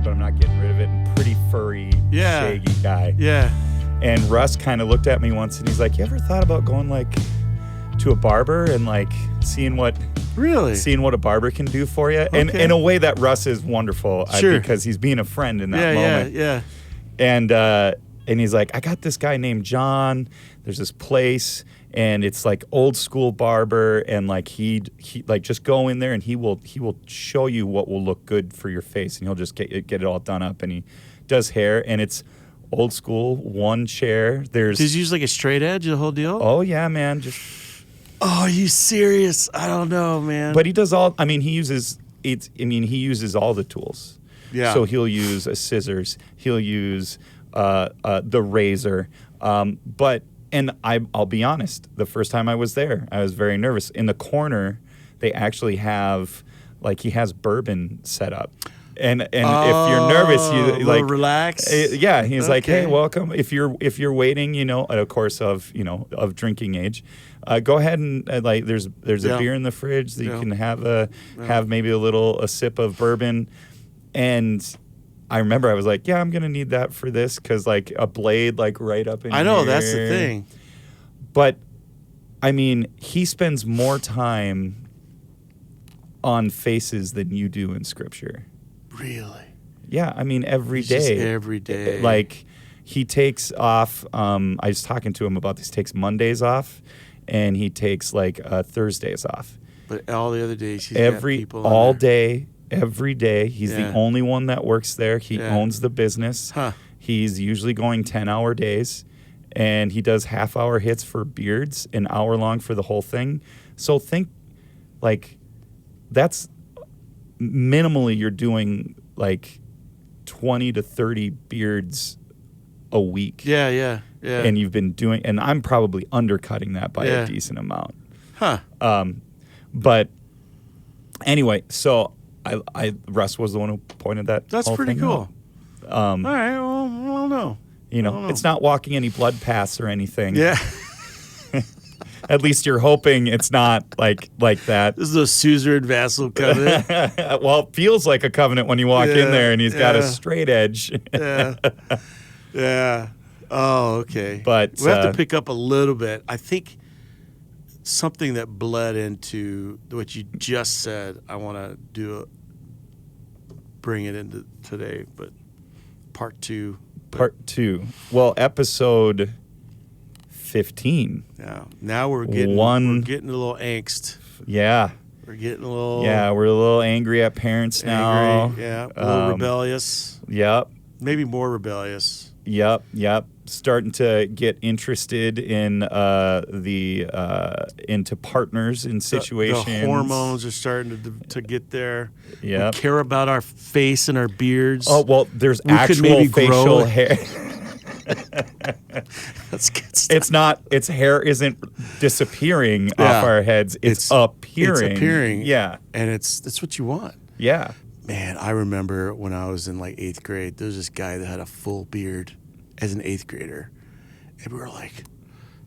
but I'm not getting rid of it. And pretty furry, shaggy guy. Yeah. And Russ kind of looked at me once and he's like, you ever thought about going like to a barber and like seeing what a barber can do for you? And in a way that Russ is wonderful because he's being a friend in that moment. Yeah. And he's like, I got this guy named John. There's this place and it's like old school barber, and like he like just go in there and he will show you what will look good for your face, and he'll just get it all done up, and he does hair, and it's old school, one chair. Does he use like a straight edge, the whole deal? Oh yeah, man. Oh, are you serious? I don't know, man. But he does all. I mean, he uses all the tools. Yeah. So he'll use a scissors. He'll use the razor. And I'll be honest. The first time I was there, I was very nervous. In the corner, they actually have he has bourbon set up. And if you're nervous, you like relax. Yeah, he's like, hey, welcome. If you're waiting, at a course of drinking age, go ahead and there's a beer in the fridge that you can have maybe a sip of bourbon. And I remember I was like, yeah, I'm gonna need that for this because like a blade right up in. I know here. That's the thing. But I mean, he spends more time on faces than you do in Scripture. Really? Yeah, I mean every day. Just every day. Like he takes off. I was talking to him about this. He takes Mondays off, and he takes Thursdays off. But all the other days, he's got people all day, every day. He's the only one that works there. He owns the business. Huh. He's usually going 10-hour days, and he does half-hour hits for beards, an hour long for the whole thing. So think, that's minimally you're doing 20 to 30 beards a week. Yeah. And you've been doing, and I'm probably undercutting that by a decent amount. Huh. But anyway, so Russ was the one who pointed that. That's whole pretty thing cool. out. All right. Well, I don't know. It's not walking any blood paths or anything. Yeah. At least you're hoping it's not like that. This is a suzerain vassal covenant. Well, it feels like a covenant when you walk in there and he's got a straight edge. Yeah. Oh, okay. But we have to pick up a little bit. I think something that bled into what you just said, I want to bring it into today, but part two. Well, episode 15. Yeah. Now we're getting a little angst. Yeah. We're getting a little. Yeah, we're a little angry at parents now. Yeah. A little rebellious. Yep. Maybe more rebellious. Yep. Starting to get interested in into partners in situations. The hormones are starting to get there. Yeah. We care about our face and our beards. Oh well, there's actual facial hair. That's good stuff. Its hair isn't disappearing off our heads. It's appearing. It's appearing. Yeah. And it's what you want. Yeah. Man, I remember when I was in 8th grade, there was this guy that had a full beard as an 8th grader. And we were like,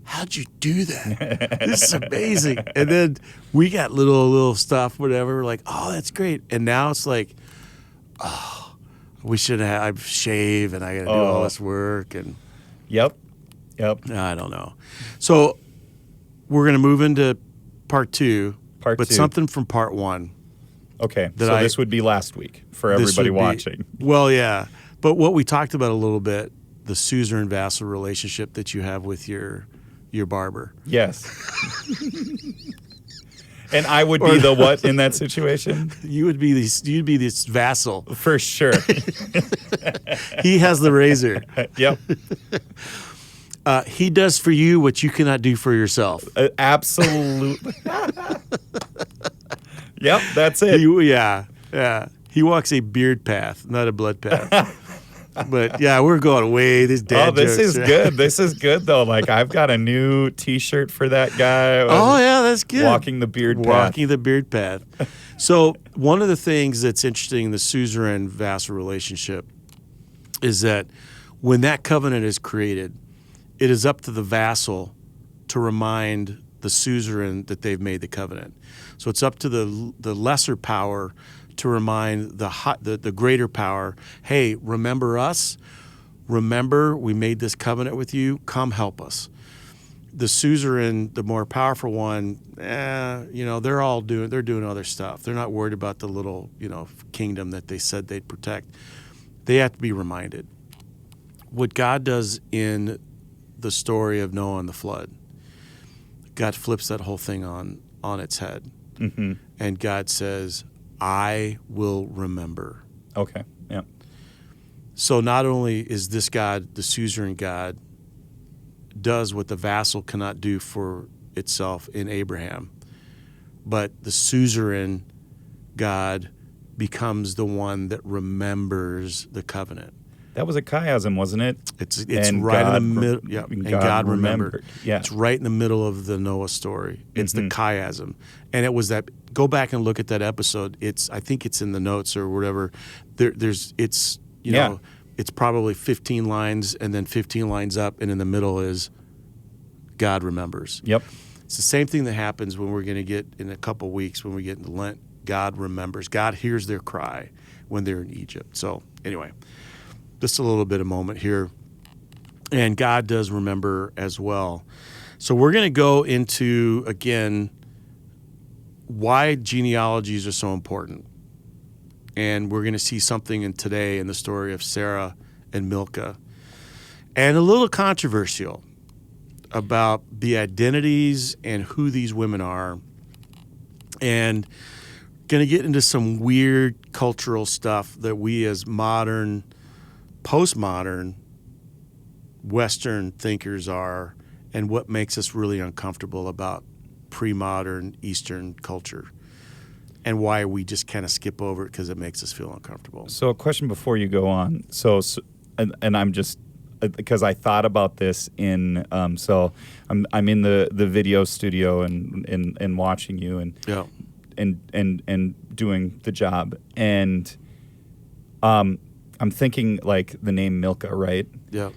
how'd you do that? This is amazing. And then we got little stuff, whatever. We're like, oh, that's great. And now it's like, oh, we should have, I shave and I got to do all this work. And Yep. I don't know. So we're going to move into part two. But something from part one. Okay. So this would be last week for everybody watching. Well, yeah. But what we talked about a little bit, the suzerain vassal relationship that you have with your barber. Yes. And I would be the what in that situation? You'd be this vassal. For sure. He has the razor. Yep. He does for you what you cannot do for yourself. Absolutely. Yep, that's it. Yeah. He walks a beard path, not a blood path. But yeah, we're going way. This dad this jokes, is good. This is good though. I've got a new T-shirt for that guy. Oh yeah, that's good. Walking the beard path. Walking the beard path. So one of the things that's interesting in the suzerain vassal relationship is that when that covenant is created, it is up to the vassal to remind the suzerain that they've made the covenant. So it's up to the lesser power to remind the greater power, hey, remember us? Remember, we made this covenant with you. Come help us. The suzerain, the more powerful one, they're doing other stuff. They're not worried about the little, kingdom that they said they'd protect. They have to be reminded. What God does in the story of Noah and the flood, God flips that whole thing on its head. Mm-hmm. And God says, I will remember. Okay, yeah. So not only is this God, the suzerain God, does what the vassal cannot do for itself in Abraham, but the suzerain God becomes the one that remembers the covenant. That was a chiasm, wasn't it? It's right God, in the middle. Yeah, and God remembered. Yeah, it's right in the middle of the Noah story. It's the chiasm, and it was that. Go back and look at that episode. I think it's in the notes or whatever. It's probably 15 lines and then 15 lines up, and in the middle is God remembers. Yep. It's the same thing that happens when we're going to get in a couple weeks when we get into Lent. God remembers. God hears their cry when they're in Egypt. So anyway, just a little bit of moment here. And God does remember as well. So we're going to go into, again, why genealogies are so important. And we're going to see something today in the story of Sarah and Milcah. And a little controversial about the identities and who these women are. And going to get into some weird cultural stuff that we as modern, postmodern, Western thinkers are, and what makes us really uncomfortable about pre-modern Eastern culture, and why we just kind of skip over it because it makes us feel uncomfortable. So a question before you go on. And I'm just, because I thought about this in, so I'm in the video studio and watching you and doing the job, and I'm thinking like the name Milcah, right? Yeah.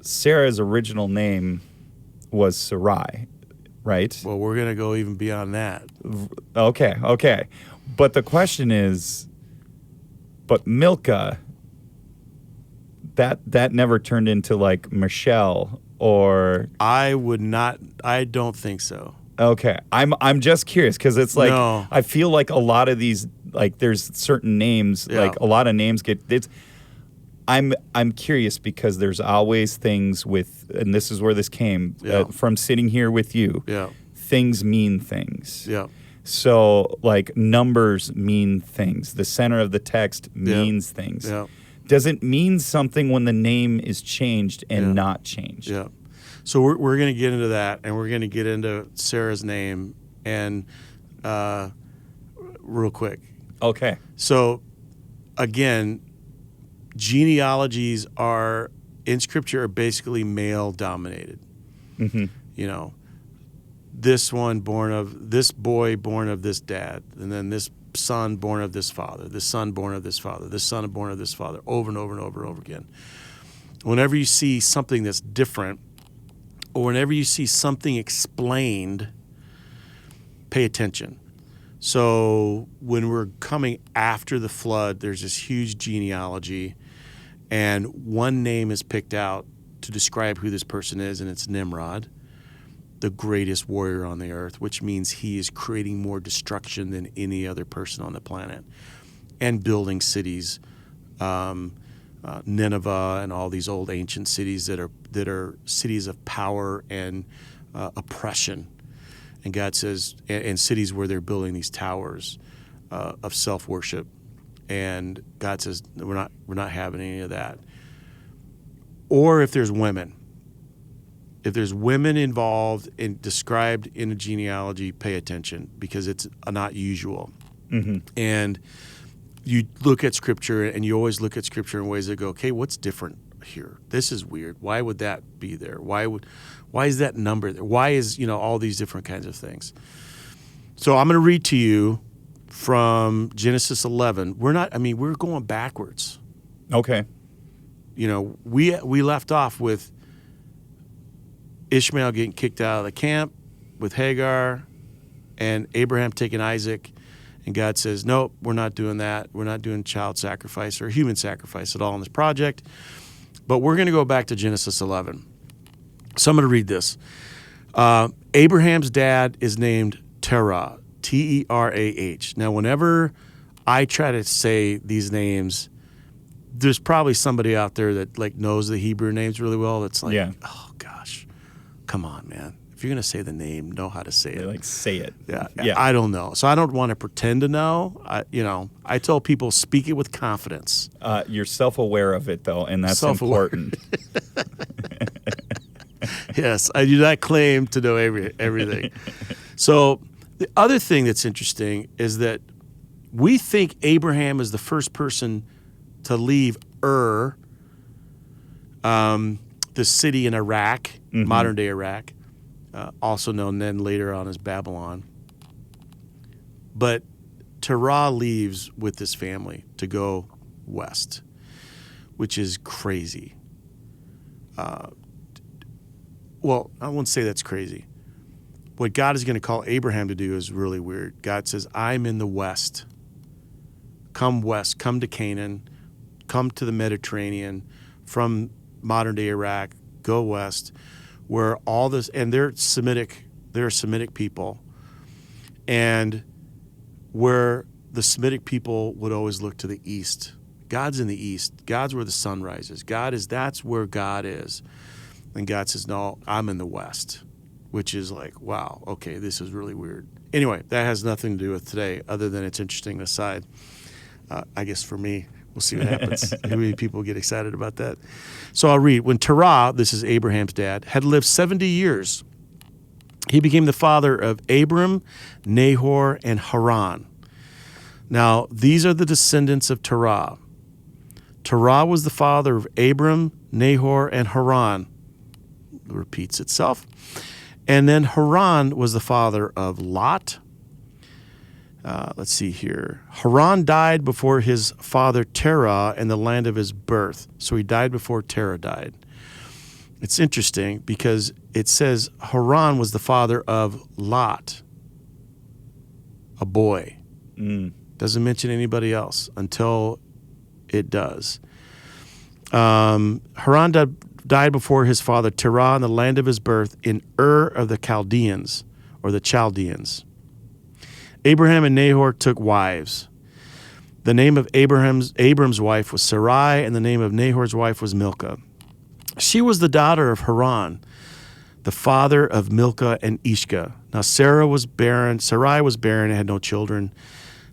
Sarah's original name was Sarai, right? Well, we're going to go even beyond that. Okay. But the question is, but Milcah, that never turned into like Michelle or... I don't think so. Okay. I'm just curious because it's like, no. I feel like a lot of these, like there's certain names, like a lot of names I'm curious because there's always things with, and this is where this came from sitting here with you. Yeah. Things mean things. Yeah. So like numbers mean things. The center of the text means things. Yeah. Does it mean something when the name is changed and not changed? Yeah. So we're going to get into that, and we're going to get into Sarah's name and real quick. Okay. So again, genealogies in Scripture are basically male dominated. Mm-hmm. This one this boy born of this dad, and then this son born of this father, this son born of this father, this son born of this father, over and over and over and over again. Whenever you see something that's different, or whenever you see something explained, pay attention. So when we're coming after the flood, there's this huge genealogy, and one name is picked out to describe who this person is, and it's Nimrod, the greatest warrior on the earth, which means he is creating more destruction than any other person on the planet, and building cities, Nineveh and all these old ancient cities that are cities of power and oppression. And God says, and cities where they're building these towers of self-worship, and God says we're not having any of that. Or if there's women involved and described in a genealogy, pay attention because it's not usual. Mm-hmm. And you look at Scripture, and you always look at Scripture in ways that go, okay, what's different here? This is weird. Why would that be there? Why is that number there? Why is, all these different kinds of things? So I'm going to read to you from Genesis 11. We're going backwards. Okay. We left off with Ishmael getting kicked out of the camp, with Hagar, and Abraham taking Isaac, And God says, nope, we're not doing that. We're not doing child sacrifice or human sacrifice at all in this project. But we're going to go back to Genesis 11. So I'm going to read this. Abraham's dad is named Terah, Terah. Now, whenever I try to say these names, there's probably somebody out there that like knows the Hebrew names really well. That's like, oh gosh, come on, man. If you're going to say the name, know how to say it. Like, say it. Yeah. I don't know. So I don't want to pretend to know. I tell people, speak it with confidence. You're self-aware of it, though, and that's important. Yes, I do not claim to know everything. So the other thing that's interesting is that we think Abraham is the first person to leave Ur, the city in Iraq, modern-day Iraq, also known then later on as Babylon. But Terah leaves with his family to go west, which is crazy. Well, I won't say that's crazy. What God is going to call Abraham to do is really weird. God says, I'm in the west. Come west, come to Canaan, come to the Mediterranean from modern-day Iraq, go west, where all this, and they're a Semitic people, and where the Semitic people would always look to the east. God's in the east. God's where the sun rises. That's where God is. And God says, no, I'm in the west, which is like, wow, okay, this is really weird. Anyway, that has nothing to do with today, other than it's interesting aside. I guess for me, we'll see what happens. Maybe people get excited about that. So I'll read. When Terah, this is Abraham's dad, had lived 70 years, he became the father of Abram, Nahor, and Haran. Now, these are the descendants of Terah. Terah was the father of Abram, Nahor, and Haran. It repeats itself. And then Haran was the father of Lot. Let's see here. Haran died before his father Terah in the land of his birth. So he died before Terah died. It's interesting because it says Haran was the father of Lot, a boy. Doesn't mention anybody else until it does. Haran died before his father Terah in the land of his birth in Ur of the Chaldeans, or the Chaldeans. Abraham and Nahor took wives. The name of Abram's wife was Sarai, and the name of Nahor's wife was Milcah. She was the daughter of Haran, the father of Milcah and Ishka. Now Sarai was barren and had no children.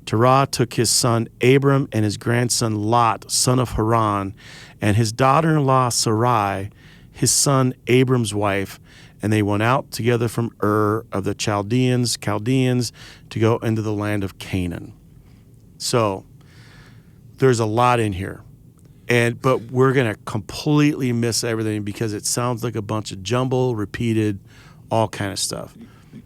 Terah took his son Abram and his grandson Lot, son of Haran, and his daughter-in-law Sarai, his son Abram's wife, and they went out together from Ur of the Chaldeans, to go into the land of Canaan. So there's a lot in here, but we're going to completely miss everything because it sounds like a bunch of jumble, repeated, all kind of stuff.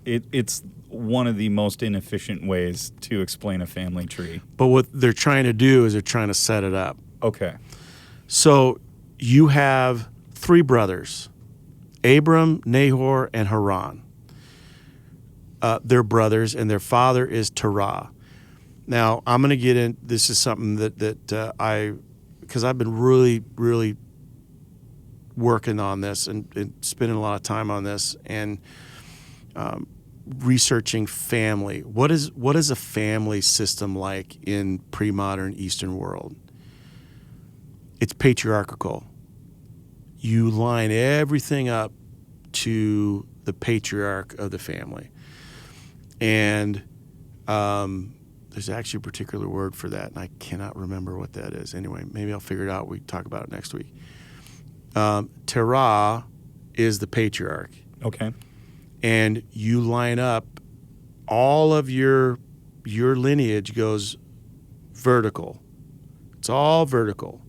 It's one of the most inefficient ways to explain a family tree. But what they're trying to do is they're trying to set it up. Okay. So you have three brothers, Abram, Nahor, and Haran. They're brothers, and their father is Terah. Now, I'm going to get in. This is something because I've been really, really working on this and spending a lot of time on this and researching family. What is a family system like in pre-modern Eastern world? It's patriarchal. You line everything up to the patriarch of the family. And there's actually a particular word for that, and I cannot remember what that is. Anyway, maybe I'll figure it out. We can talk about it next week. Terah is the patriarch. Okay. And you line up all of your lineage goes vertical. It's all vertical.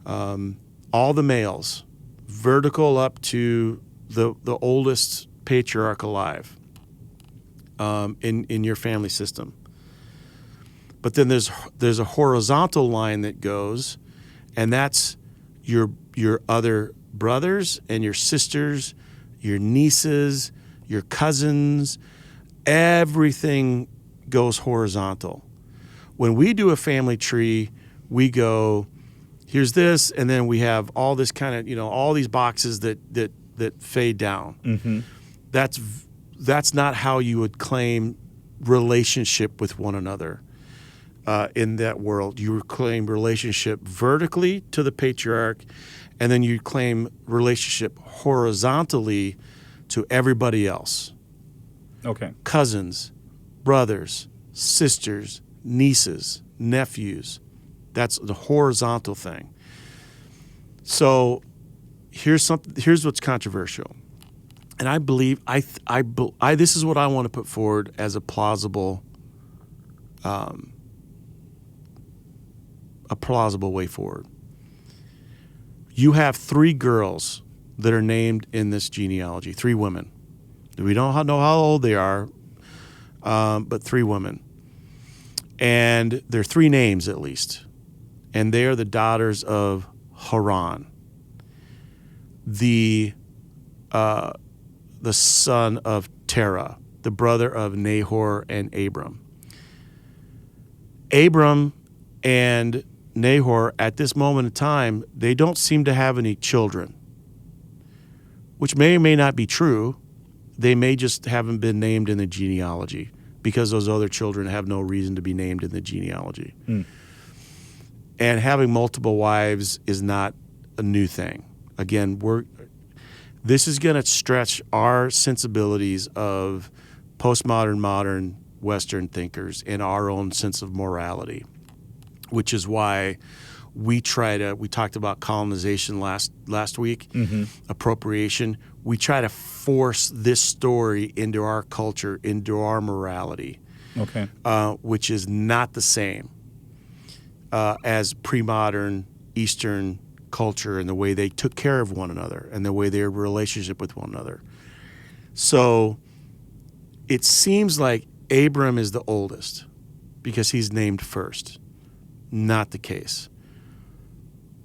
All the males, vertical up to the oldest patriarch alive in your family system. But then there's a horizontal line that goes, and that's your other brothers and your sisters, your nieces, your cousins. Everything goes horizontal. When we do a family tree, we go, here's this, and then we have all this kind of, all these boxes that fade down. Mm-hmm. That's not how you would claim relationship with one another in that world. You would claim relationship vertically to the patriarch, and then you claim relationship horizontally to everybody else. Okay. Cousins, brothers, sisters, nieces, nephews. That's the horizontal thing. So here's what's controversial. And I believe this is what I want to put forward as a plausible way forward. You have 3 girls that are named in this genealogy, 3 women. We don't know how old they are, but 3 women. And they're 3 names at least. And they are the daughters of Haran, the son of Terah, the brother of Nahor and Abram. Abram and Nahor, at this moment in time, they don't seem to have any children, which may or may not be true. They may just haven't been named in the genealogy because those other children have no reason to be named in the genealogy. Mm. And having multiple wives is not a new thing. Again, this is going to stretch our sensibilities of postmodern, modern Western thinkers and our own sense of morality, which is why we talked about colonization last week, mm-hmm. appropriation. We try to force this story into our culture, into our morality, okay, which is not the same as pre-modern Eastern culture and the way they took care of one another and the way their relationship with one another. So it seems like Abram is the oldest because he's named first. Not the case.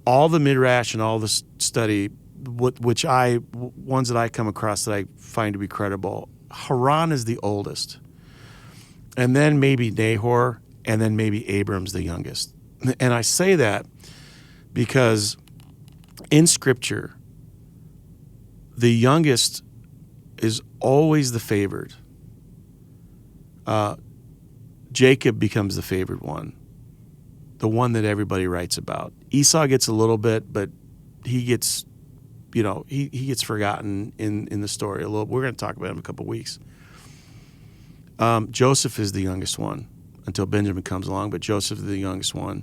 All the midrash and all the study, ones that I come across that I find to be credible, Haran is the oldest, and then maybe Nahor, and then maybe Abram's the youngest. And I say that because in Scripture, the youngest is always the favored. Jacob becomes the favored one, the one that everybody writes about. Esau gets a little bit, but he gets, he gets forgotten in the story a little. We're going to talk about him in a couple of weeks. Joseph is the youngest one until Benjamin comes along, but Joseph is the youngest one.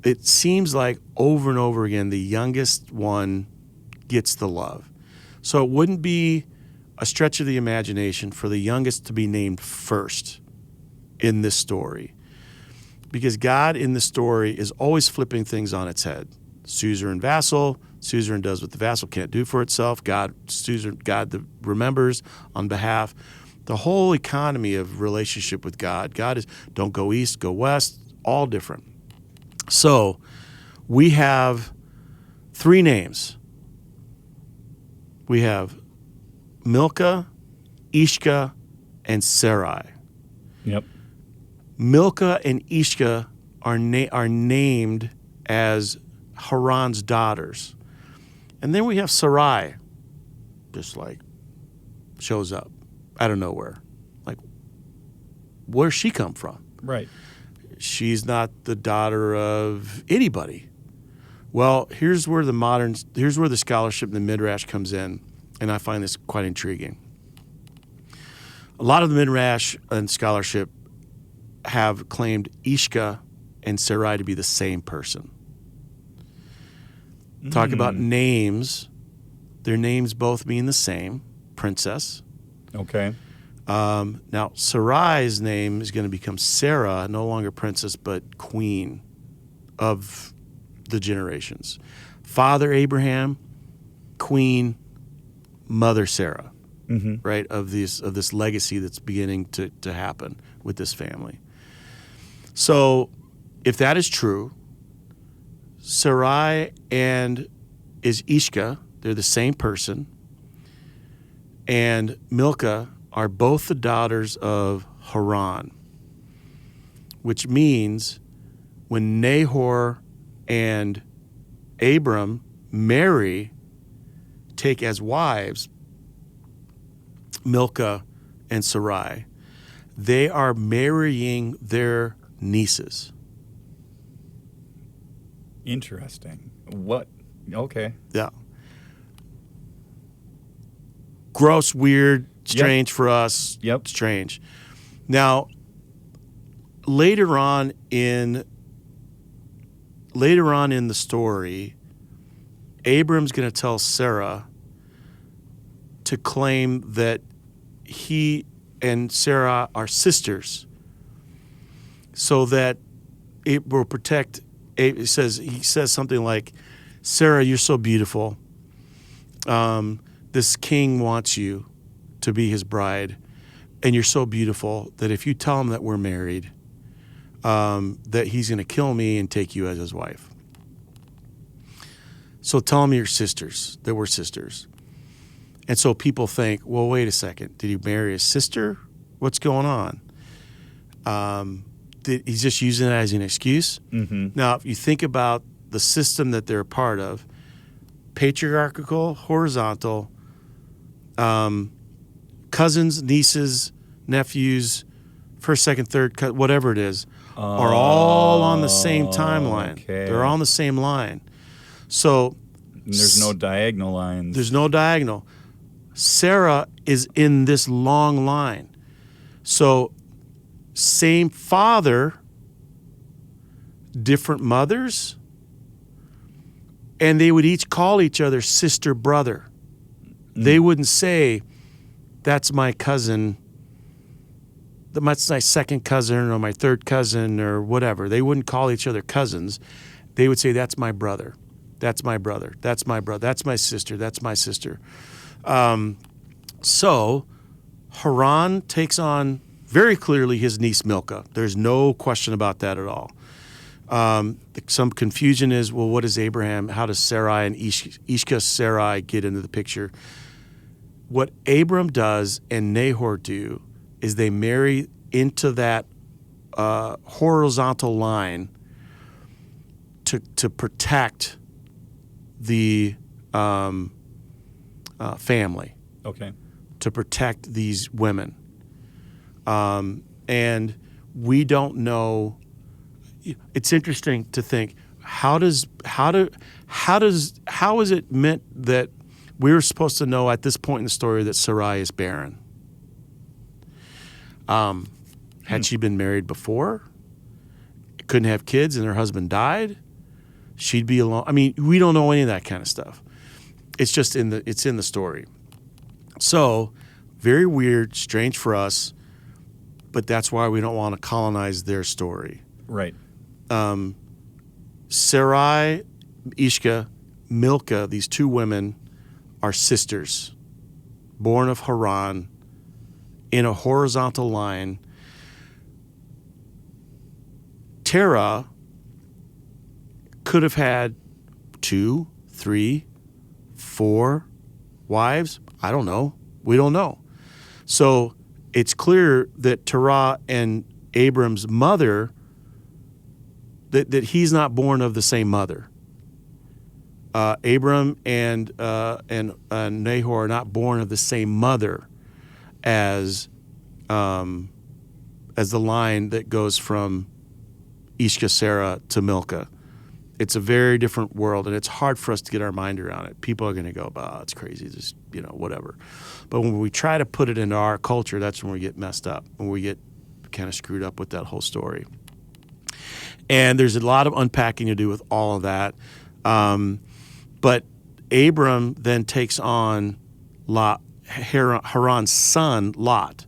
It seems like over and over again, the youngest one gets the love. So it wouldn't be a stretch of the imagination for the youngest to be named first in this story, because God in the story is always flipping things on its head. Suzerain vassal, suzerain does what the vassal can't do for itself. God that remembers on behalf. The whole economy of relationship with God. God is don't go east, go west, all different. So we have 3 names. We have Milcah, Ishka, and Sarai. Yep. Milcah and Ishka are named as Haran's daughters. And then we have Sarai, just like shows up out of nowhere. Like, where's she come from? Right. She's not the daughter of anybody. Well, here's where the scholarship and the midrash comes in, and I find this quite intriguing. A lot of the midrash and scholarship have claimed Ishka and Sarai to be the same person. Talk about names. Their names both mean the same, princess. Okay. Now, Sarai's name is going to become Sarah, no longer princess, but queen of the generations. Father Abraham, queen, mother Sarah, right, of this legacy that's beginning to happen with this family. So if that is true, Sarai and is Ishka, they're the same person, and Milcah are both the daughters of Haran, which means when Nahor and Abram take as wives Milcah and Sarai, they are marrying their nieces. Interesting. What? Okay. Yeah. Gross, weird, strange for us. Yep. Strange. Now, later on in the story, Abram's going to tell Sarah to claim that he and Sarah are sisters, so that it will protect. He says something like, "Sarah, you're so beautiful. This king wants you to be his bride, and you're so beautiful that if you tell him that we're married, that he's going to kill me and take you as his wife. So tell him you're sisters, that we're sisters." And so people think, well, wait a second. Did he marry his sister? What's going on? He's just using it as an excuse? Mm-hmm. Now, if you think about the system that they're a part of, patriarchal, horizontal, cousins, nieces, nephews, first, second, third, whatever it is, are all on the same timeline. Okay. They're all on the same line. So And there's no diagonal lines. there's no diagonal. Sarah is in this long line. So same father, different mothers, and they would each call each other sister, brother. They wouldn't say, that's my cousin, that's my second cousin or my third cousin or whatever. They wouldn't call each other cousins. They would say, that's my brother. That's my brother. That's my brother. That's my sister. That's my sister. So Haran takes on very clearly his niece Milcah. There's no question about that at all. Some confusion is, well, what is Abraham? How does Sarai and Ishka Sarai get into the picture? What Abram does and Nahor do is they marry into that horizontal line to protect the family, Okay. to protect these women. And we don't know. It's interesting to think, how is it meant that we're supposed to know at this point in the story that Sarai is barren? Had she been married before, couldn't have kids, and her husband died, she'd be alone. I mean, we don't know any of that kind of stuff. It's just in the story. So, very weird, strange for us, but that's why we don't want to colonize their story. Right. Sarai, Ishka, Milcah, these two women are sisters, born of Haran, in a horizontal line. Terah could have had 2, 3, 4 wives. I don't know. We don't know. So it's clear that Terah and Abram's mother, that he's not born of the same mother. Abram and Nahor are not born of the same mother as the line that goes from Ishka Sarah to Milcah. It's a very different world, and it's hard for us to get our mind around it. People are going to go, "Oh, it's crazy, just whatever." But when we try to put it into our culture, that's when we get messed up, when we get kind of screwed up with that whole story. And there's a lot of unpacking to do with all of that. But Abram then takes on Haran's son, Lot.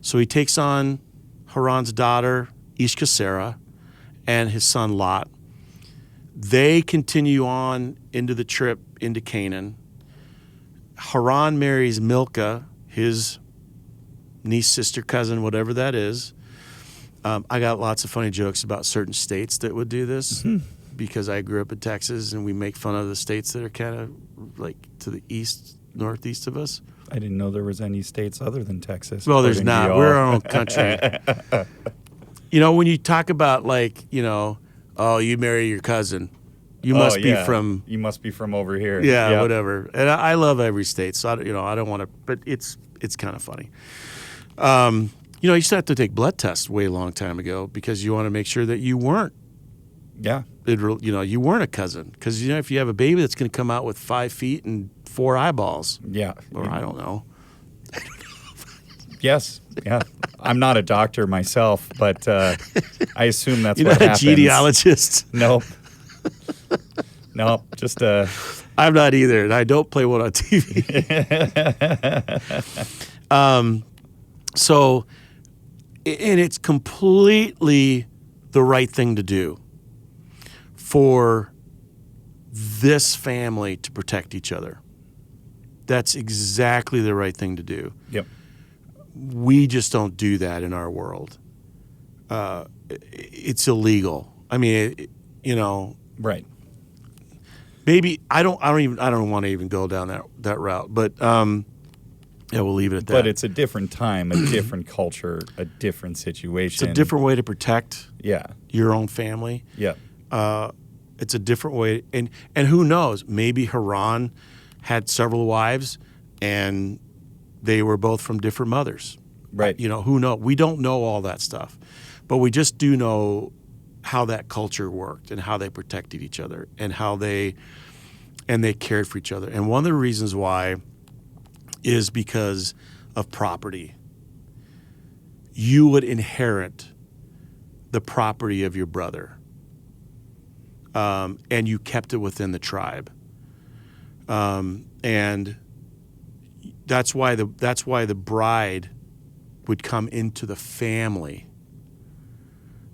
So he takes on Haran's daughter, Ishka Sarah, and his son, Lot. They continue on into the trip into Canaan. Haran marries Milcah, his niece, sister, cousin, whatever that is. I got lots of funny jokes about certain states that would do this because I grew up in Texas, and we make fun of the states that are kind of like to the east northeast of us. I didn't know there was any states other than Texas. Well, there's according to not. y'all. We're our own country. When you talk about oh, you marry your cousin, you must be from. You must be from over here. Yeah, Yep. whatever. And I love every state, so I don't want to. But it's kind of funny. You used to have to take blood tests way long time ago because you want to make sure that you weren't. Yeah. You weren't a cousin because if you have a baby that's going to come out with 5 feet and 4 eyeballs. Yeah. Or I don't know. Yes. Yeah. I'm not a doctor myself, but I assume that's You're what not happens. a genealogist. Nope. Nope. Just I'm not either, and I don't play one on TV. So, and it's completely the right thing to do for this family to protect each other. That's exactly the right thing to do. Yep. We just don't do that in our world. It's illegal. I mean, right. Maybe I don't want to even go down that route, but we'll leave it at that. But it's a different time, a different culture, a different situation. It's a different way to protect your own family. Yeah. It's a different way, and who knows? Maybe Haran had several wives, and they were both from different mothers. Right. Who knows? We don't know all that stuff, but we just do know how that culture worked and how they protected each other and how they cared for each other. And one of the reasons why is because of property. You would inherit the property of your brother, and you kept it within the tribe. And that's why the bride would come into the family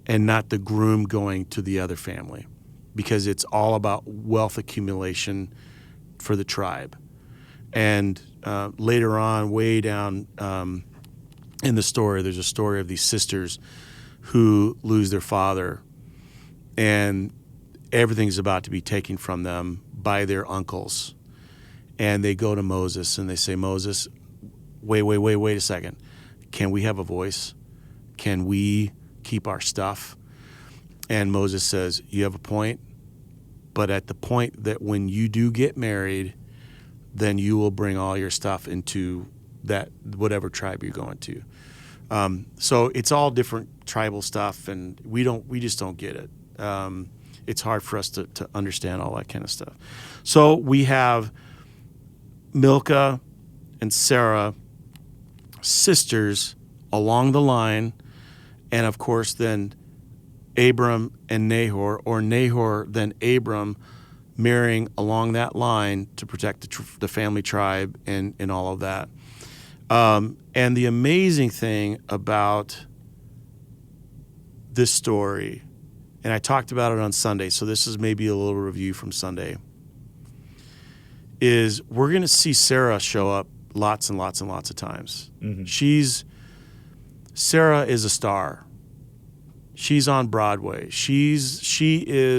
and not the groom going to the other family, because it's all about wealth accumulation for the tribe. And later on, way down in the story, there's a story of these sisters who lose their father, and everything's about to be taken from them by their uncles. And they go to Moses and they say, Moses, wait a second. Can we have a voice? Can we keep our stuff? And Moses says, you have a point, but at the point that when you do get married, then you will bring all your stuff into that whatever tribe you're going to. So it's all different tribal stuff, and we just don't get it. It's hard for us to understand all that kind of stuff. So we have Milcah and Sarah, sisters along the line, and of course then Abram and Nahor, or Nahor then Abram, marrying along that line to protect the family tribe and all of that. And the amazing thing about this story, and I talked about it on Sunday, so this is maybe a little review from Sunday, is we're going to see Sarah show up lots and lots and lots of times. Mm-hmm. Sarah is a star. She's on Broadway. She's in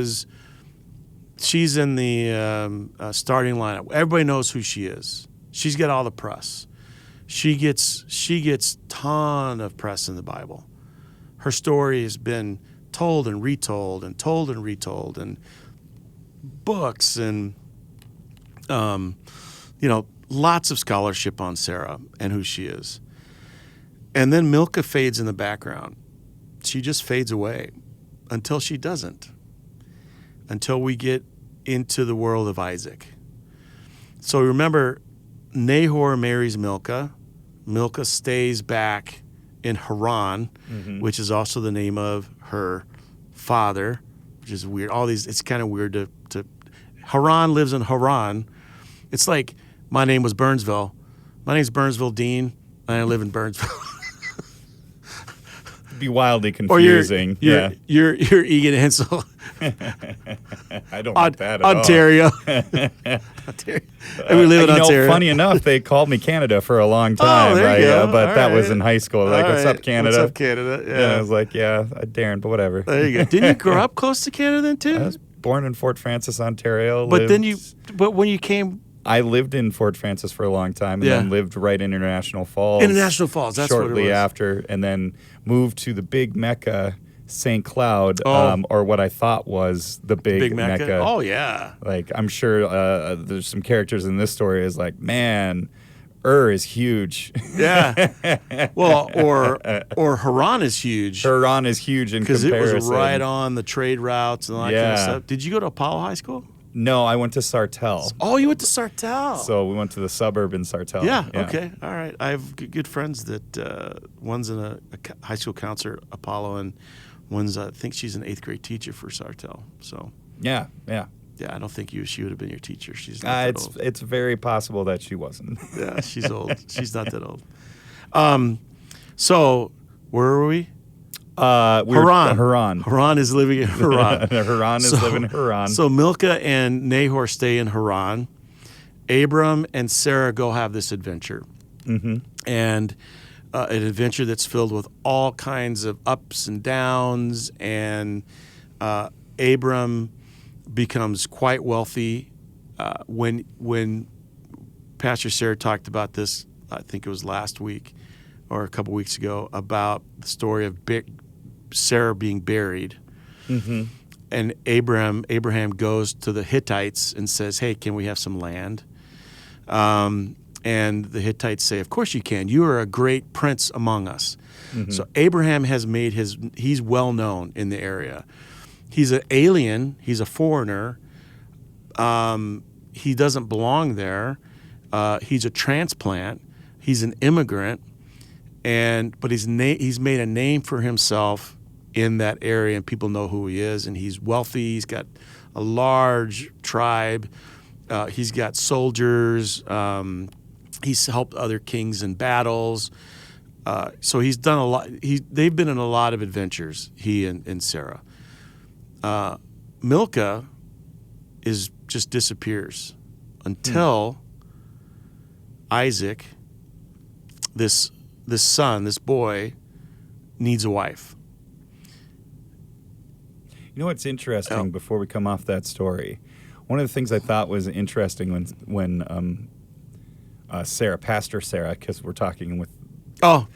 the starting lineup. Everybody knows who she is. She's got all the press. She gets ton of press in the Bible. Her story has been told and retold and told and retold, and books and lots of scholarship on Sarah and who she is. And then Milcah fades in the background. She just fades away until she doesn't. Until we get into the world of Isaac. So remember, Nahor marries Milcah. Milcah stays back in Haran, mm-hmm. which is also the name of her father, which is weird. It's kind of weird to Haran lives in Haran. It's like my name was Burnsville. My name's Burnsville Dean, and I live in Burnsville. Be wildly confusing. Or you're Egan Hensel. I don't want that at Ontario. Ontario. And we live in Ontario. Funny enough, they called me Canada for a long time. There you go. But all that right. was in high school. Like, what's up, Canada? What's up, Canada? Yeah. And I was like, yeah, Darren, but whatever. There you go. Didn't you grow up close to Canada then too? I was born in Fort Francis, Ontario. But when you came I lived in Fort Francis for a long time, and then lived right in International Falls. International Falls, that's what it was. Shortly after, and then moved to the big Mecca, St. Cloud, Oh. or what I thought was the big Mecca. Oh, yeah. Like, I'm sure there's some characters in this story is like, man, is huge. Yeah. Well, or Haran is huge. Haran is huge in comparison. Because it was right on the trade routes and all that kind of stuff. Did you go to Apollo High School? No, I went to Sartell. Oh, you went to Sartell. So we went to the suburb in Sartell. Yeah, okay. All right. I have good friends that one's in a high school counselor at Apollo, and one's, I think she's an 8th grade teacher for Sartell. So Yeah. yeah, I don't think she would have been your teacher. She's not that old. It's very possible that she wasn't. Yeah, she's old. She's not that old. So where were we? Haran. Haran is living in Haran. Haran is living in Haran. So Milcah and Nahor stay in Haran. Abram and Sarah go have this adventure. Mm-hmm. And an adventure that's filled with all kinds of ups and downs. And Abram becomes quite wealthy. When Pastor Sarah talked about this, I think it was last week or a couple weeks ago, about the story of Sarah being buried. Mm-hmm. And Abraham goes to the Hittites and says, hey, can we have some land? And the Hittites say, of course you can. You are a great prince among us. Mm-hmm. So Abraham has made he's well known in the area. He's an alien. He's a foreigner. He doesn't belong there. He's a transplant. He's an immigrant. But he's made a name for himself in that area, and people know who he is. And he's wealthy. He's got a large tribe. He's got soldiers. He's helped other kings in battles. So he's done a lot. They've been in a lot of adventures, he and Sarah. Milcah just disappears until Isaac, this son, this boy, needs a wife. You know what's interesting, before we come off that story, one of the things I thought was interesting when Sarah, Pastor Sarah, because we're talking with the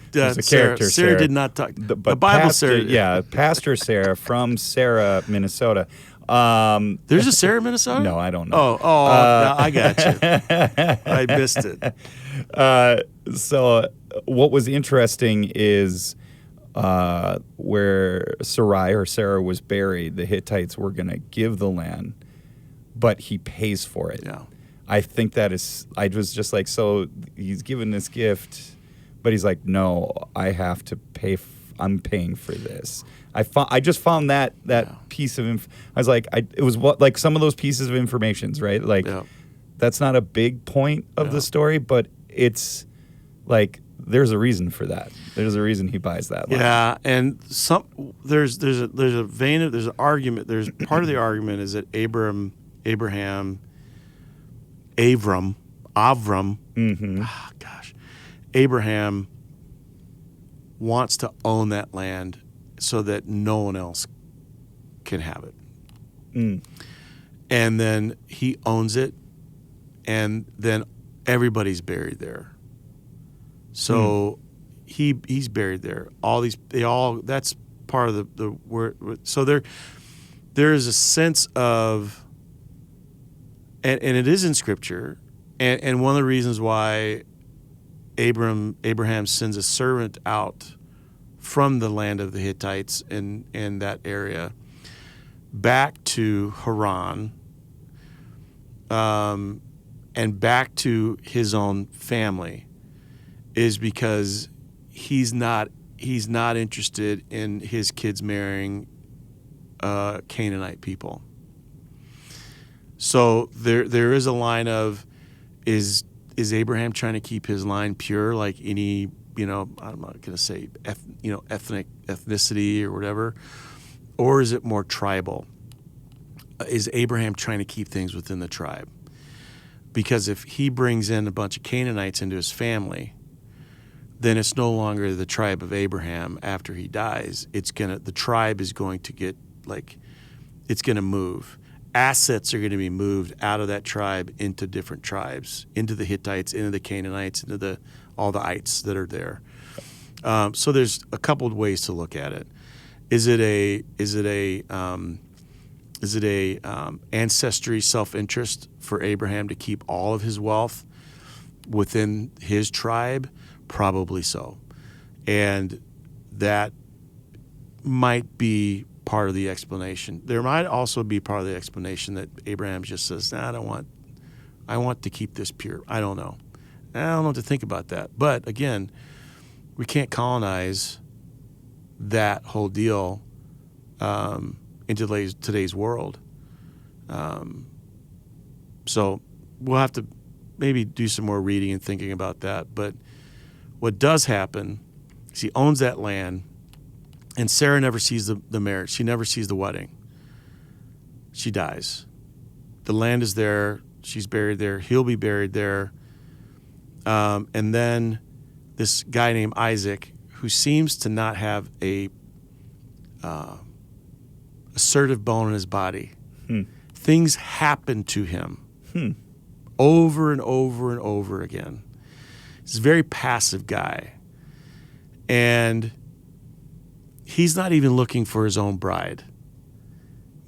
character Sarah did not talk. The Bible Sarah. Yeah, Pastor Sarah from Sarah, Minnesota. There's a Sarah, Minnesota? No, I don't know. No, I got you. I missed it. So what was interesting is where Sarah was buried, the Hittites were going to give the land, but he pays for it. Yeah. I think I was just like, so he's given this gift, but he's like, no, I have to pay. I'm paying for this. I just found that piece of I was like, it was like some of those pieces of information, right? Like, that's not a big point of the story, but it's like there's a reason for that. There's a reason he buys that land. Yeah, and there's an argument. There's part of the argument is that Avram, Mm-hmm. Abraham wants to own that land so that no one else can have it. Mm. And then he owns it, and then everybody's buried there. So he's buried there. That's part of the word. So there is a sense of, and it is in Scripture, and one of the reasons why Abraham sends a servant out from the land of the Hittites in that area back to Haran, and back to his own family, is because he's not interested in his kids marrying Canaanite people. So there is a line of, is Abraham trying to keep his line pure, like any, I'm not going to say ethnicity or whatever, or is it more tribal? Is Abraham trying to keep things within the tribe? Because if he brings in a bunch of Canaanites into his family, then it's no longer the tribe of Abraham after he dies. The tribe is going to get, it's going to move. assets are going to be moved out of that tribe into different tribes, into the Hittites, into the Canaanites, into all the ites that are there. So there's a couple of ways to look at it. Is it a ancestry self-interest for Abraham to keep all of his wealth within his tribe? Probably so. And that might be part of the explanation. There might also be part of the explanation that Abraham just says, nah, I want to keep this pure. I don't know. I don't know what to think about that. But again, we can't colonize that whole deal into today's world. So we'll have to maybe do some more reading and thinking about that. But what does happen is he owns that land, and Sarah never sees the marriage. She never sees the wedding. She dies. The land is there. She's buried there. He'll be buried there. And then this guy named Isaac, who seems to not have a assertive bone in his body. Things happen to him over and over and over again. He's a very passive guy. And he's not even looking for his own bride.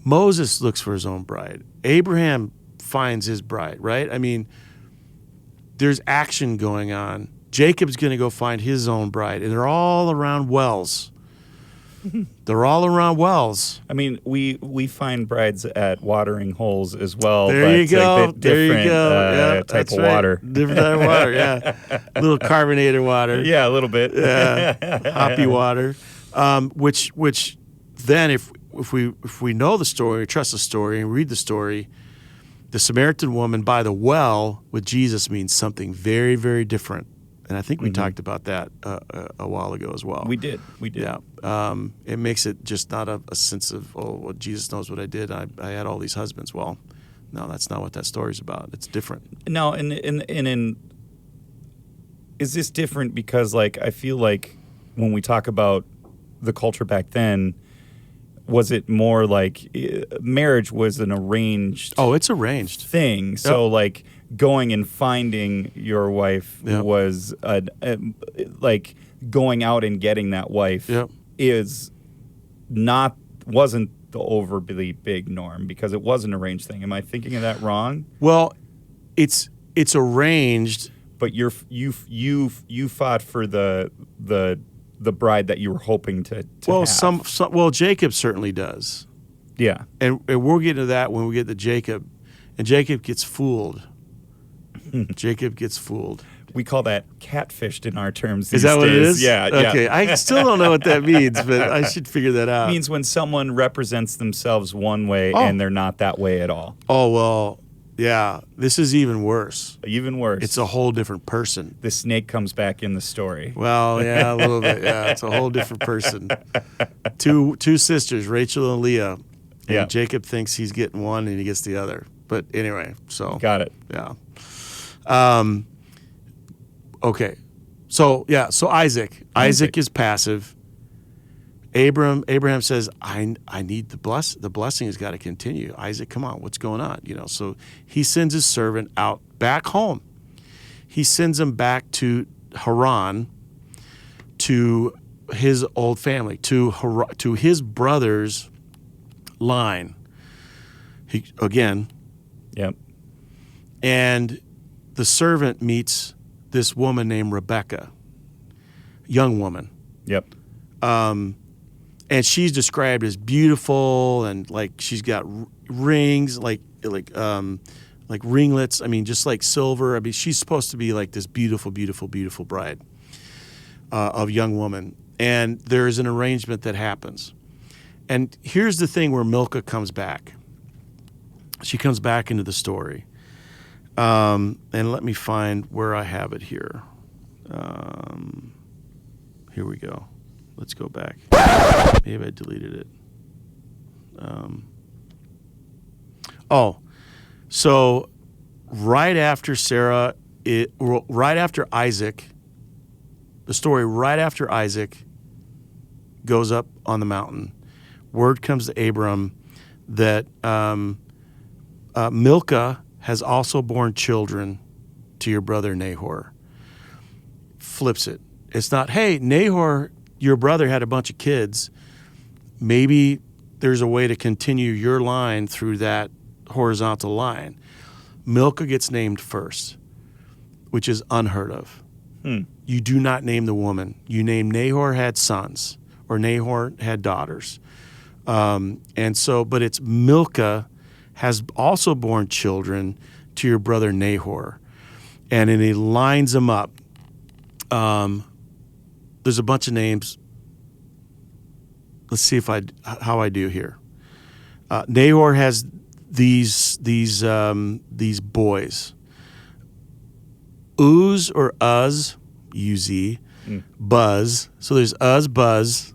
Moses looks for his own bride. Abraham finds his bride, right? I mean, there's action going on. Jacob's going to go find his own bride, and they're all around wells. They're all around wells. I mean, we find brides at watering holes as well. There but you go. Like different type of water. Different type of water, yeah. A little carbonated water. Yeah, a little bit. Yeah, hoppy water. Which then, if we know the story, we trust the story, and read the story, the Samaritan woman by the well with Jesus means something very, very different. And I think we talked about that a while ago as well. We did. Yeah. It makes it just not a sense of, oh, well, Jesus knows what I did. I had all these husbands. Well, no, that's not what that story's about. It's different. No, and is this different because, like, I feel like when we talk about the culture back then, was it more like marriage was an arranged? Oh, it's arranged thing. Yep. So like going and finding your wife was like going out and getting that wife wasn't the overly big norm because it was an arranged thing. Am I thinking of that wrong? Well, it's arranged, but you fought for the bride that you were hoping to well, have. Well, Jacob certainly does. Yeah. And we'll get into that when we get to Jacob. And Jacob gets fooled. Jacob gets fooled. We call that catfished in our terms these days. Is that what it is? Yeah. Okay. Yeah. I still don't know what that means, but I should figure that out. It means when someone represents themselves one way and they're not that way at all. Oh, well, yeah. This is even worse. Even worse. It's a whole different person. The snake comes back in the story. Well, yeah, a little bit. Yeah, it's a whole different person. Two sisters, Rachel and Leah. And Jacob thinks he's getting one and he gets the other. But anyway, so. Got it. Yeah. Okay. So Isaac. Isaac is passive. Abraham says, I need the blessing has got to continue. Isaac, come on, what's going on? So he sends his servant out back home. He sends him back to Haran, to his old family, to his brother's line. Yep. And the servant meets this woman named Rebecca, young woman. Yep. And she's described as beautiful and like she's got rings, like ringlets. I mean, just like silver. I mean, she's supposed to be like this beautiful, beautiful, beautiful bride of young woman. And there's an arrangement that happens. And here's the thing where Milcah comes back. She comes back into the story. And let me find where I have it here. Here we go. Let's go back. Maybe I deleted it. So right after Isaac, the story right after Isaac goes up on the mountain, word comes to Abram that Milcah has also borne children to your brother Nahor. Flips it. It's not, hey, Nahor, your brother had a bunch of kids. Maybe there's a way to continue your line through that horizontal line. Milcah gets named first, which is unheard of. You do not name the woman. You name Nahor had sons, or Nahor had daughters. And so, but it's Milcah has also borne children to your brother Nahor. And then he lines them up. There's a bunch of names. Let's see how I do here. Nahor has these boys. Uz or Uz, U-Z, Buzz. So there's Uz, Buzz.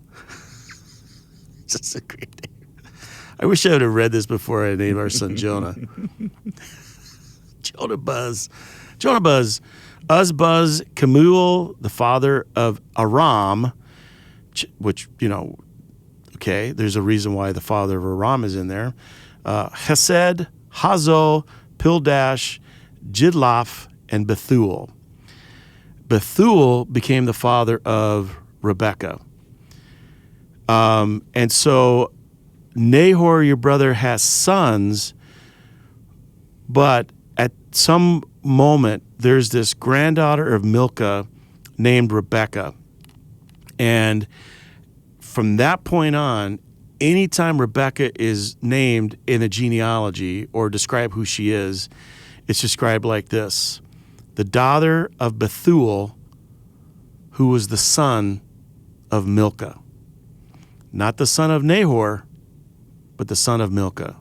Just a great name. I wish I would have read this before I named our son Jonah. Jonah Buzz. Uz, Buzz, Kemuel, the father of Aram, which, okay, there's a reason why the father of Aram is in there. Chesed, Hazo, Pildash, Jidlaph, and Bethuel. Bethuel became the father of Rebekah. And so Nahor, your brother, has sons, but at some moment, there's this granddaughter of Milcah named Rebekah. And from that point on, anytime Rebekah is named in a genealogy or describe who she is, it's described like this. The daughter of Bethuel, who was the son of Milcah. Not the son of Nahor, but the son of Milcah.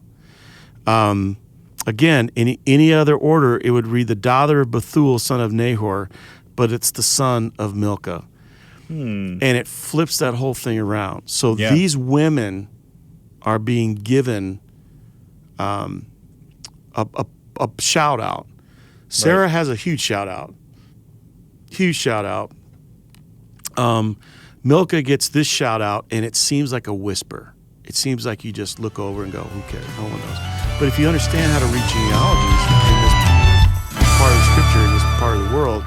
Again, in any other order, it would read the daughter of Bethuel, son of Nahor, but it's the son of Milcah. And it flips that whole thing around. So these women are being given a shout out. Sarah has a huge shout out. Milcah gets this shout out, and it seems like a whisper. It seems like you just look over and go, who cares? No one knows. But if you understand how to read genealogies in this part of Scripture, in this part of the world,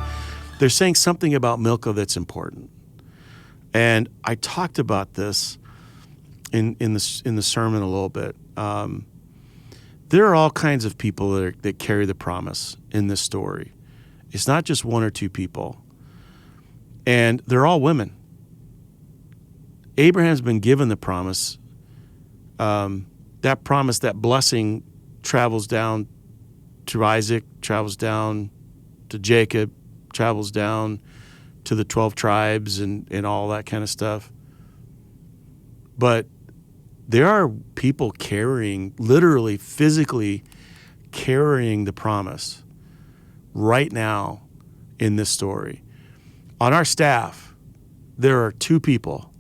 they're saying something about Milcah that's important. And I talked about this in the sermon a little bit. There are all kinds of people that carry the promise in this story. It's not just one or two people. And they're all women. Abraham's been given the promise. That promise, that blessing travels down to Isaac, travels down to Jacob, travels down to the 12 tribes and all that kind of stuff. But there are people literally, physically carrying the promise right now in this story. On our staff, there are two people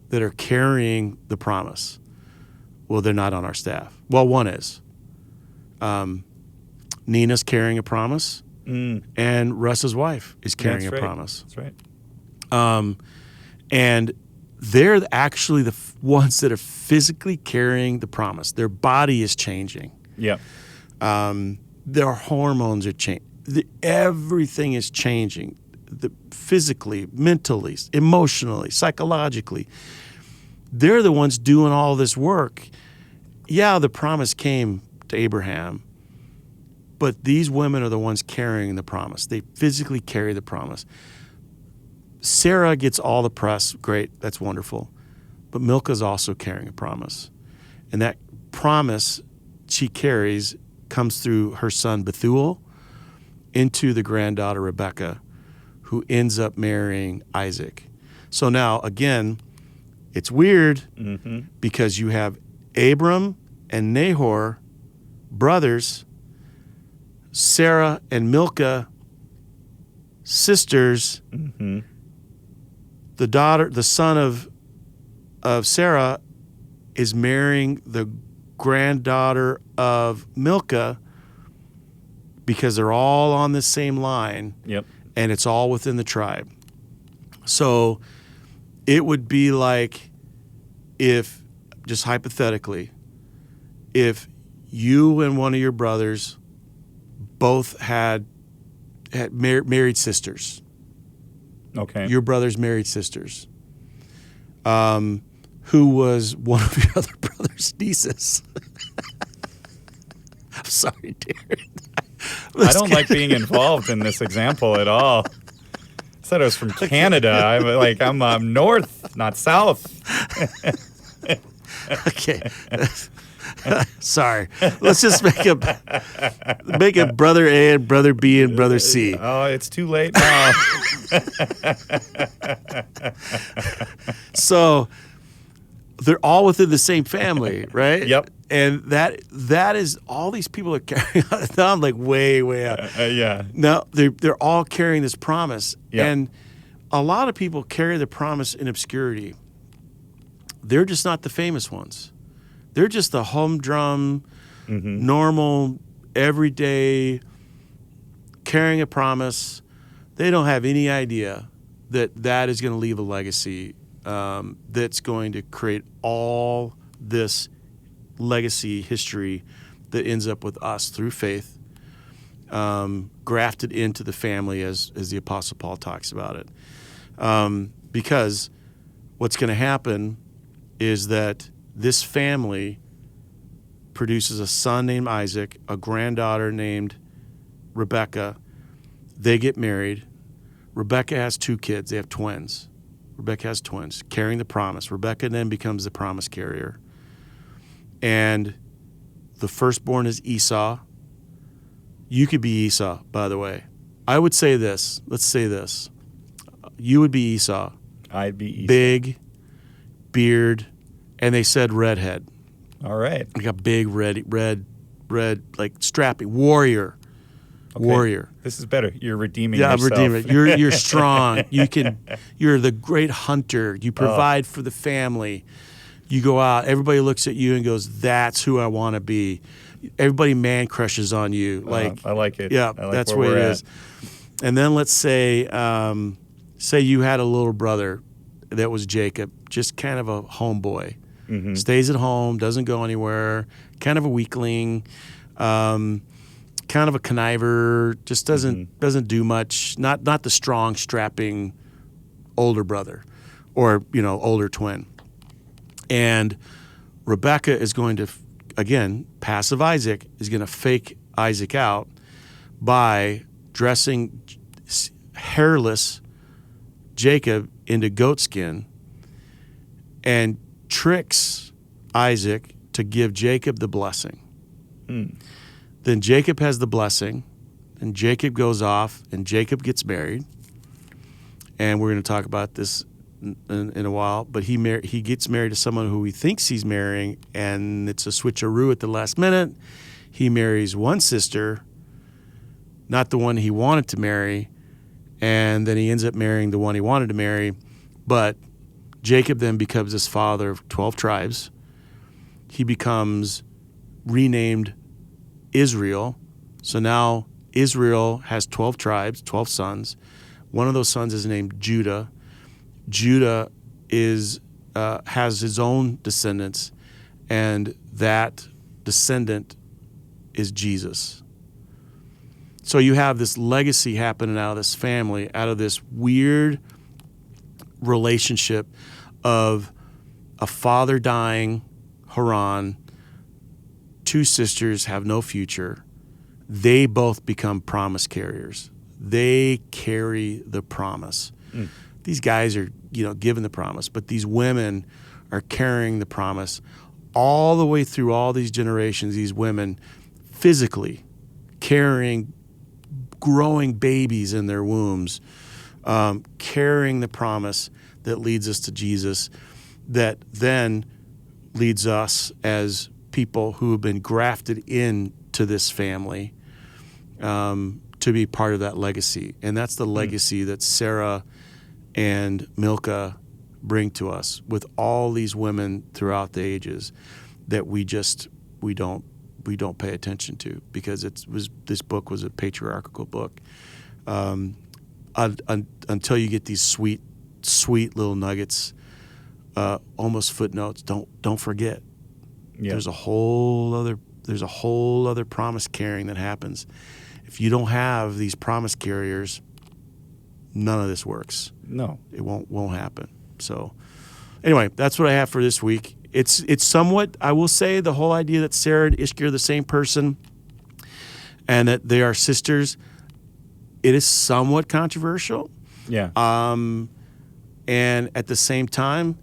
that are carrying the promise. Well, they're not on our staff. Well, one is. Nina's carrying a promise, and Russ's wife is carrying a promise. That's right. And they're actually the ones that are physically carrying the promise. Their body is changing. Yeah. Their hormones are changing. Everything is changing. Physically, mentally, emotionally, psychologically. They're the ones doing all this work. Yeah, the promise came to Abraham, but these women are the ones carrying the promise. They physically carry the promise. Sarah gets all the press. Great, that's wonderful. But Milcah's also carrying a promise. And that promise she carries comes through her son Bethuel into the granddaughter Rebekah, who ends up marrying Isaac. So now, again, it's weird because you have Abram and Nahor, brothers, Sarah and Milcah, sisters. The son of Sarah is marrying the granddaughter of Milcah because they're all on the same line. Yep. And it's all within the tribe. So it would be like if, just hypothetically, if you and one of your brothers both had married sisters. Okay. Your brothers married sisters. Who was one of your other brother's nieces. I'm sorry, Darren. I don't like being involved in this example at all. I said I was from Canada. I'm north, not south. Okay. Sorry. Let's just make a brother A and brother B and brother C. Oh, it's too late now. So they're all within the same family, right? Yep. And that is all these people are carrying out. Now I'm like way out. Yeah. No, they're all carrying this promise. Yep. And a lot of people carry the promise in obscurity. They're just not the famous ones. They're just the humdrum, normal, everyday, carrying a promise. They don't have any idea that is going to leave a legacy that's going to create all this legacy history that ends up with us through faith, grafted into the family as the Apostle Paul talks about it. Because what's going to happen is that this family produces a son named Isaac, a granddaughter named Rebecca. They get married. Rebecca has 2 kids. They have twins. Rebecca has twins, carrying the promise. Rebecca then becomes the promise carrier. And the firstborn is Esau. You could be Esau, by the way. I would say this. Let's say this. You would be Esau. I'd be Esau. Big, beard, and they said redhead. All right. Like a big red, like strapping warrior. Okay. Warrior. This is better. You're redeeming Yeah, yourself. I'm redeeming. You're strong. You're the great hunter. You provide for the family. You go out. Everybody looks at you and goes, "That's who I want to be." Everybody man crushes on you. I like it. Yeah, that's what it is. And then let's say you had a little brother that was Jacob, just kind of a homeboy. Mm-hmm. Stays at home, doesn't go anywhere, kind of a weakling, kind of a conniver, just doesn't do much. Not the strong, strapping older brother or older twin. And Rebecca is going to, again, passive Isaac is going to fake Isaac out by dressing hairless Jacob into goat skin and tricks Isaac to give Jacob the blessing. Then Jacob has the blessing, and Jacob goes off, and Jacob gets married. And we're going to talk about this in a while, but he gets married to someone who he thinks he's marrying, and it's a switcheroo at the last minute. He marries one sister, not the one he wanted to marry, and then he ends up marrying the one he wanted to marry. But Jacob then becomes this father of 12 tribes. He becomes renamed Israel. So now Israel has 12 tribes, 12 sons. One of those sons is named Judah. Judah has his own descendants, and that descendant is Jesus. So you have this legacy happening out of this family, out of this weird relationship of a father dying, Haran, 2 sisters have no future. They both become promise carriers. They carry the promise. These guys are, given the promise, but these women are carrying the promise all the way through all these generations. These women physically carrying, growing babies in their wombs, carrying the promise that leads us to Jesus, that then leads us as people who have been grafted into this family to be part of that legacy. And that's the legacy that Sarah and Milcah bring to us with all these women throughout the ages that we don't pay attention to because this book was a patriarchal book. Until you get these sweet little nuggets, almost footnotes. Don't forget. Yep. There's a whole other there's a whole other promise carrying that happens. If you don't have these promise carriers, none of this works. No. It won't happen. So anyway, that's what I have for this week. It's somewhat, I will say, the whole idea that Sarah and Ishki are the same person and that they are sisters, it is somewhat controversial. Yeah. And at the same time,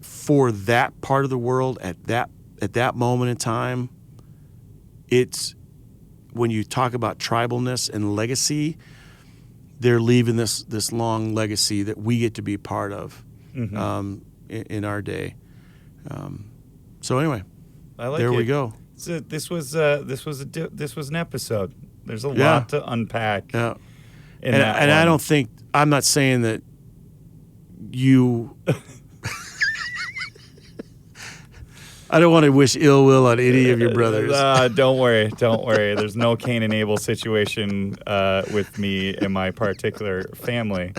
for that part of the world at that moment in time, it's when you talk about tribalness and legacy, they're leaving this long legacy that we get to be part of in our day. So anyway, I like there it. we go. So this was an episode. There's a lot to unpack. Yeah. And I don't think, I'm not saying that you I don't want to wish ill will on any of your brothers. Don't worry. There's no Cain and Abel situation with me and my particular family.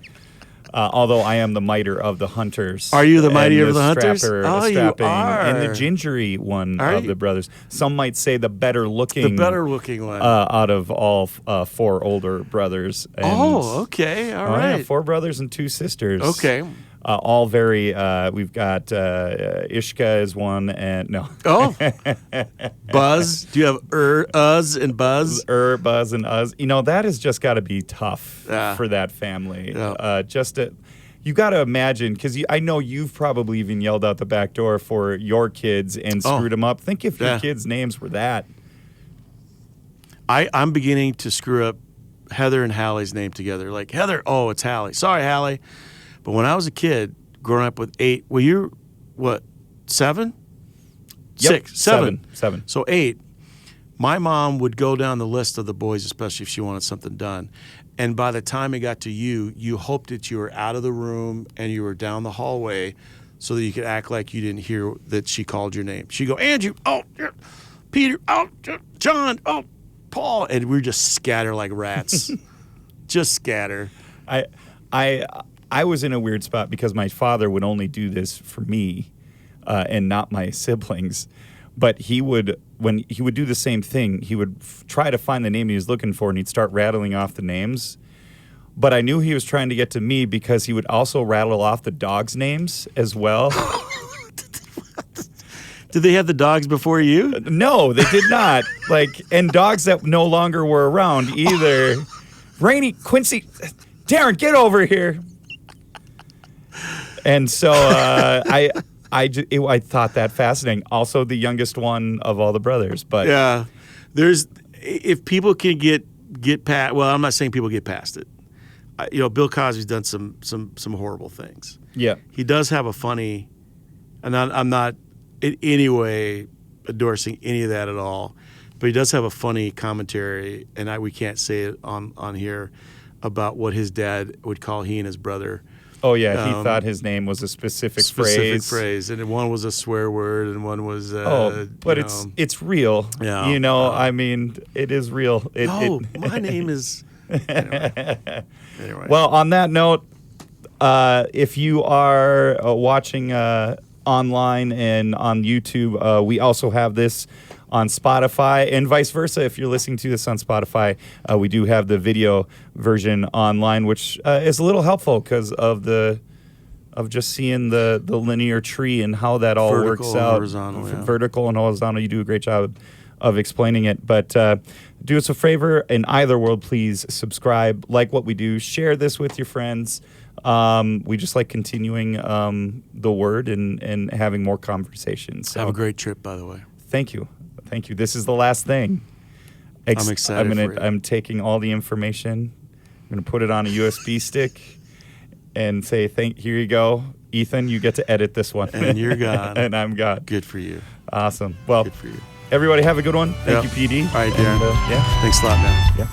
Although I am the miter of the hunters. Are you the mightier of the hunters? You are. And the gingery one of the brothers. Some might say the better looking one. Out of all 4 older brothers. And, okay. All right. Yeah, 4 brothers and 2 sisters. Okay. All very, we've got Ishka is one, and no. Oh. Buzz? Do you have Uz, and Buzz? Buzz, and Uz. You know, that has just got to be tough for that family. Yeah. You got to imagine, because I know you've probably even yelled out the back door for your kids and screwed them up. Think if your kids' names were that. I'm beginning to screw up Heather and Hallie's name together. Like, Heather, it's Hallie. Sorry, Hallie. But when I was a kid, growing up with 8, well, you're, what, 7? Yep, 6, 7. 7. So 8. My mom would go down the list of the boys, especially if she wanted something done. And by the time it got to you hoped that you were out of the room and you were down the hallway so that you could act like you didn't hear that she called your name. She'd go, Andrew, Peter, John, Paul. And we'd just scatter like rats. Just scatter. I was in a weird spot because my father would only do this for me and not my siblings. But when he would do the same thing, he would try to find the name he was looking for, and he'd start rattling off the names. But I knew he was trying to get to me because he would also rattle off the dogs' names as well. Did they have the dogs before you? No, they did not. And dogs that no longer were around either. Rainy, Quincy, Darren, get over here. And so I thought that fascinating. Also, the youngest one of all the brothers, but yeah, if people can get past. Well, I'm not saying people get past it. Bill Cosby's done some horrible things. Yeah, he does have a funny, and I'm not in any way endorsing any of that at all, but he does have a funny commentary, and we can't say it on here about what his dad would call he and his brother. Oh, yeah, he thought his name was a specific phrase. And one was a swear word, and one was... but it's real. Yeah. I mean, it is real. My name is... Anyway. Well, on that note, if you are watching online and on YouTube, we also have this on Spotify, and vice versa. If you're listening to this on Spotify, we do have the video version online, which is a little helpful because of just seeing the linear tree and how that all works out. Horizontal, yeah. Vertical and horizontal. You do a great job of explaining it. But do us a favor, in either world, please subscribe, like what we do, share this with your friends. We just like continuing the word and having more conversations. So, have a great trip, by the way. Thank you. This is the last thing. I'm excited for you. I'm taking all the information. I'm going to put it on a USB stick and say, here you go. Ethan, you get to edit this one. And you're gone. And I'm gone. Good for you. Awesome. Well, good for you. Everybody have a good one. Thank you, PD. All right, Darren. And, Thanks a lot, man. Yeah.